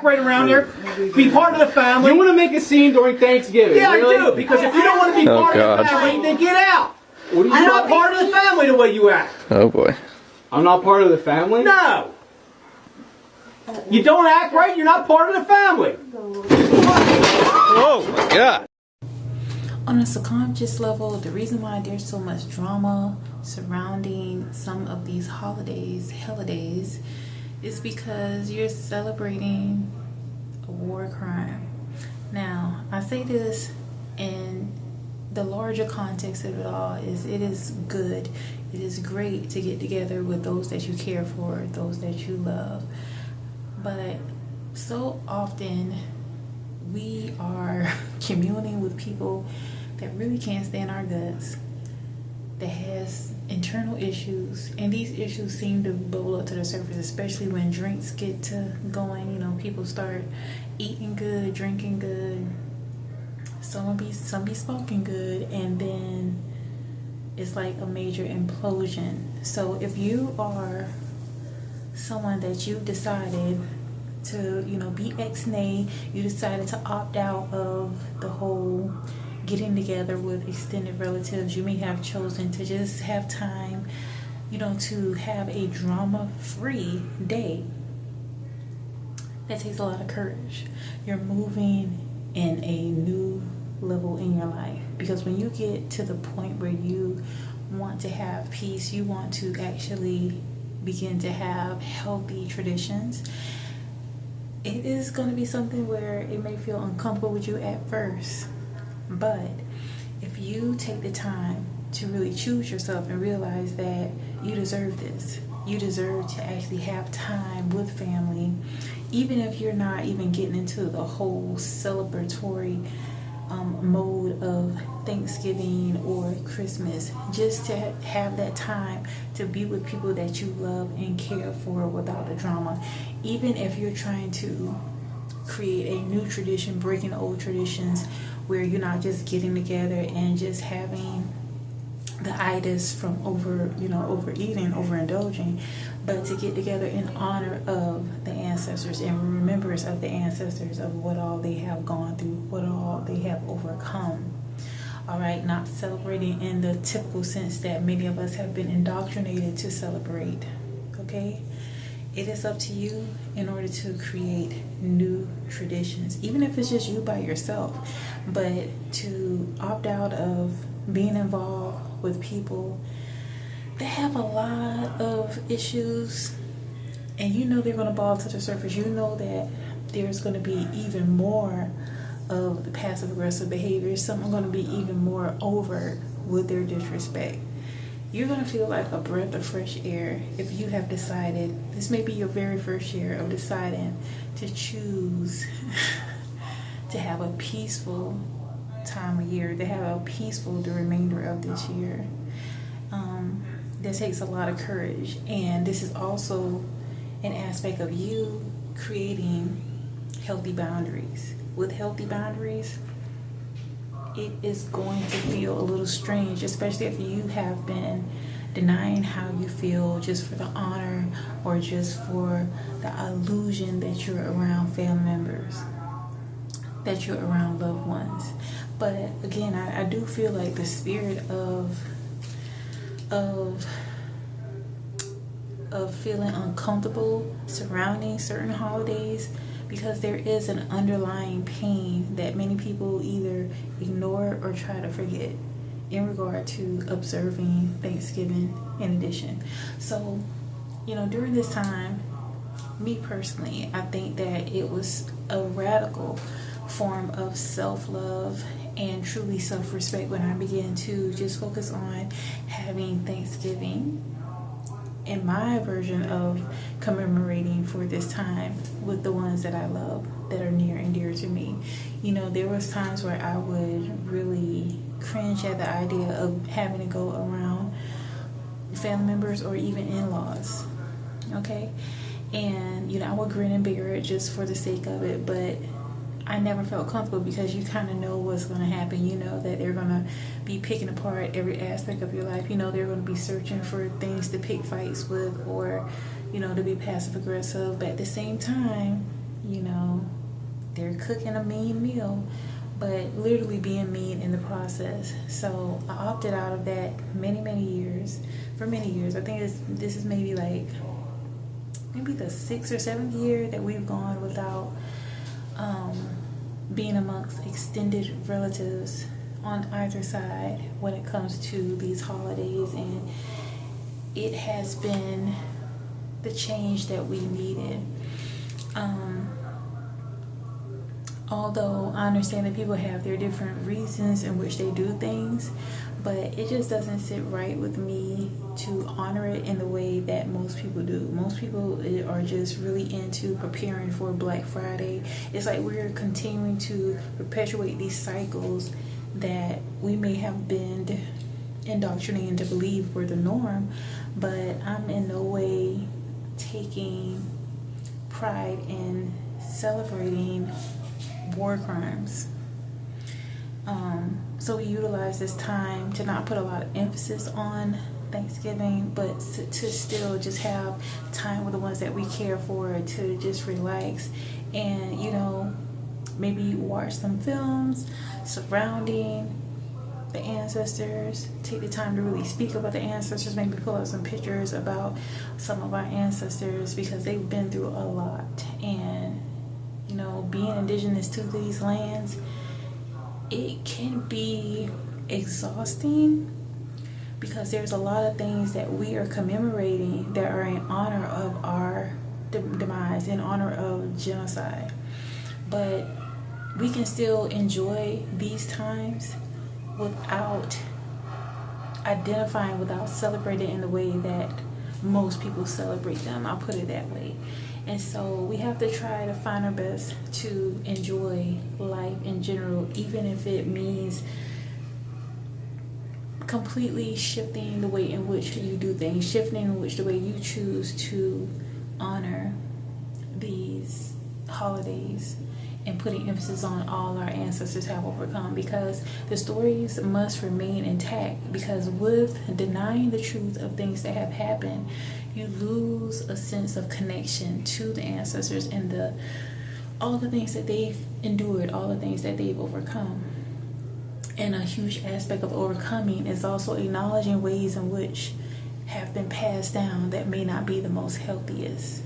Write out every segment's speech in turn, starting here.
right around here, be part of the family. You want to make a scene during Thanksgiving? Yeah, really? I do, because if you don't want to be part of the family, then get out. What are you I'm not part of the family the way you act. Oh boy. I'm not part of the family? No. You don't act right, you're not part of the family. Oh my God. On a subconscious level, the reason why there's so much drama surrounding some of these holidays is because you're celebrating a war crime. Now, I say this in the larger context of it all is it is good, it is great to get together with those that you care for, those that you love. But so often we are communing with people that really can't stand our guts, that has internal issues, and these issues seem to bubble up to the surface, especially when drinks get to going. You know, people start eating good, drinking good, some be smoking good, and then it's like a major implosion. So if you are someone that you decided to, be ex-nay, you decided to opt out of the whole getting together with extended relatives, you may have chosen to just have time, to have a drama-free day. That takes a lot of courage. You're moving in a new level in your life, because when you get to the point where you want to have peace, you want to actually begin to have healthy traditions, it is going to be something where it may feel uncomfortable with you at first. But if you take the time to really choose yourself and realize that you deserve this, you deserve to actually have time with family, even if you're not even getting into the whole celebratory mode of Thanksgiving or Christmas, just to have that time to be with people that you love and care for without the drama. Even if you're trying to create a new tradition, breaking old traditions, where you're not just getting together and just having the itis from overeating, overindulging, but to get together in honor of the ancestors and remembrance of the ancestors, of what all they have gone through, what all they have overcome. All right, not celebrating in the typical sense that many of us have been indoctrinated to celebrate. Okay, it is up to you in order to create new traditions, even if it's just you by yourself, but to opt out of being involved with people that have a lot of issues, and they're going to ball to the surface. You know that there's going to be even more of the passive aggressive behavior. Some are going to be even more overt with their disrespect. You're going to feel like a breath of fresh air if you have decided, this may be your very first year of deciding to choose to have a peaceful time of year, to have a peaceful the remainder of this year. That takes a lot of courage, and this is also an aspect of you creating healthy boundaries. With healthy boundaries, it is going to feel a little strange, especially if you have been denying how you feel just for the honor or just for the illusion that you're around family members, that you're around loved ones. But again, I do feel like the spirit of feeling uncomfortable surrounding certain holidays, because there is an underlying pain that many people either ignore or try to forget in regard to observing Thanksgiving in addition. So, during this time, me personally, I think that it was a radical form of self-love and truly self-respect when I began to just focus on having Thanksgiving in my version of commemorating for this time with the ones that I love, that are near and dear to me. There was times where I would really cringe at the idea of having to go around family members or even in-laws, okay? And, I would grin and bear it just for the sake of it, but I never felt comfortable, because you kind of know what's going to happen. That they're going to be picking apart every aspect of your life. They're going to be searching for things to pick fights with, or, to be passive aggressive. But at the same time, you know, they're cooking a mean meal, but literally being mean in the process. So I opted out of that for many years. I think this is maybe the 6th or 7th year that we've gone without being amongst extended relatives on either side when it comes to these holidays, and it has been the change that we needed. Although I understand that people have their different reasons in which they do things, but it just doesn't sit right with me to honor it in the way that most people do. Most people are just really into preparing for Black Friday. It's like we're continuing to perpetuate these cycles that we may have been indoctrinated to believe were the norm, but I'm in no way taking pride in celebrating war crimes. So we utilize this time to not put a lot of emphasis on Thanksgiving, but to still just have time with the ones that we care for, to just relax and, you know, maybe watch some films surrounding the ancestors, take the time to really speak about the ancestors, maybe pull out some pictures about some of our ancestors, because they've been through a lot. And, you know, being indigenous to these lands, it can be exhausting because there's a lot of things that we are commemorating that are in honor of our demise, in honor of genocide. But we can still enjoy these times without identifying, without celebrating in the way that most people celebrate them. I'll put it that way. And so we have to try to find our best to enjoy life in general, even if it means completely shifting the way in which you do things, shifting in which the way you choose to honor these holidays, and putting emphasis on all our ancestors have overcome, because the stories must remain intact. Because with denying the truth of things that have happened, you lose a sense of connection to the ancestors and all the things that they've endured, all the things that they've overcome. And a huge aspect of overcoming is also acknowledging ways in which have been passed down that may not be the most healthiest.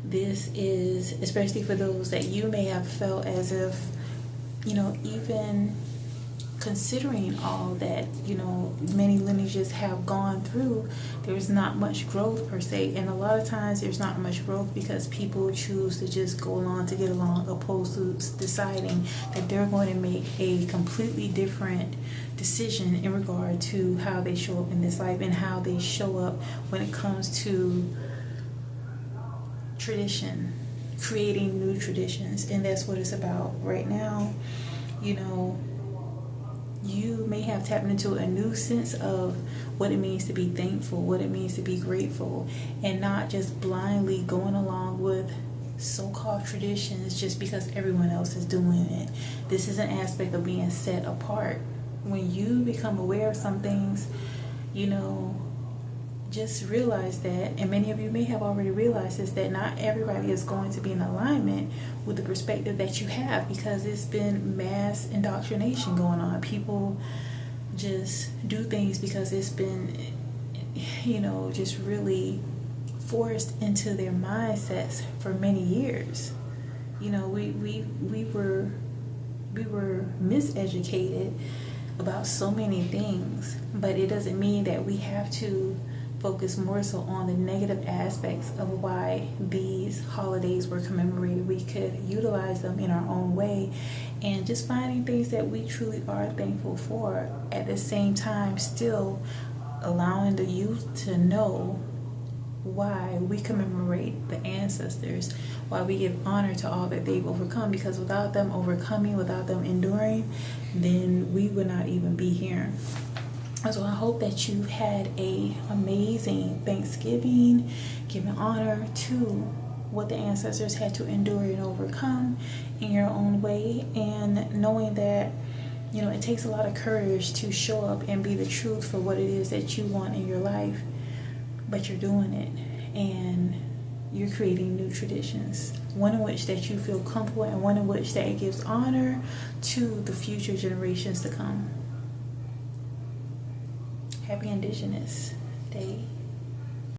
This is especially for those that you may have felt as if, you know, even considering all that, you know, many lineages have gone through, there's not much growth per se. And a lot of times there's not much growth because people choose to just go along to get along, opposed to deciding that they're going to make a completely different decision in regard to how they show up in this life and how they show up when it comes to tradition, creating new traditions. And that's what it's about right now. You know, you may have tapped into a new sense of what it means to be thankful, what it means to be grateful, and not just blindly going along with so-called traditions just because everyone else is doing it. This is an aspect of being set apart. When you become aware of some things, you know, just realize that, and many of you may have already realized this, that not everybody is going to be in alignment with the perspective that you have, because it's been mass indoctrination going on. People just do things because it's been, you know, just really forced into their mindsets for many years. You know, we were miseducated about so many things, but it doesn't mean that we have to focus more so on the negative aspects of why these holidays were commemorated. We could utilize them in our own way and just finding things that we truly are thankful for, at the same time still allowing the youth to know why we commemorate the ancestors, why we give honor to all that they've overcome, because without them overcoming, without them enduring, then we would not even be here. So I hope that you had a amazing Thanksgiving, giving honor to what the ancestors had to endure and overcome in your own way, and knowing that, you know, it takes a lot of courage to show up and be the truth for what it is that you want in your life, but you're doing it and you're creating new traditions. one in which that you feel comfortable, and one in which that it gives honor to the future generations to come. Happy Indigenous Day.